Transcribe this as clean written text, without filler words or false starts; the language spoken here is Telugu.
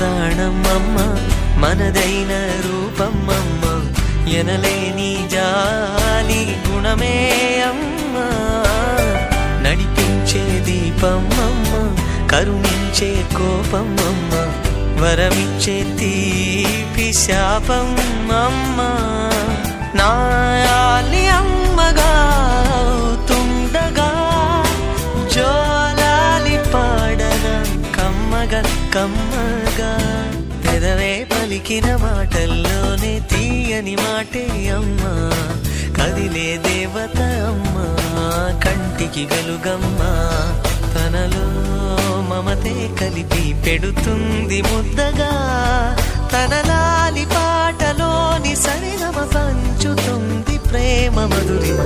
ప్రాణం అమ్మ, మనదైన రూపం అమ్మ, ఎనలేని జాలి గుణమే అమ్మ. నడిపించే దీపం అమ్మ, కరుణించే కోపం అమ్మ, వరమిచ్చే తీపి శాపం అమ్మ. నాయాలి అమ్మగా తుండగా జోలాలి పాడన కమ్మగా కమ్మగా. పెదవే పలికిన మాటల్లోనే తీయని మాటే అమ్మా, కదిలే దేవత అమ్మా, కంటికి వెలుగమ్మా. తనలో మమతే కలిపి పెడుతుంది ముద్దగా, తన లాలి పాటలోని సరిగమ పంచుతుంది ప్రేమ మధురిమ.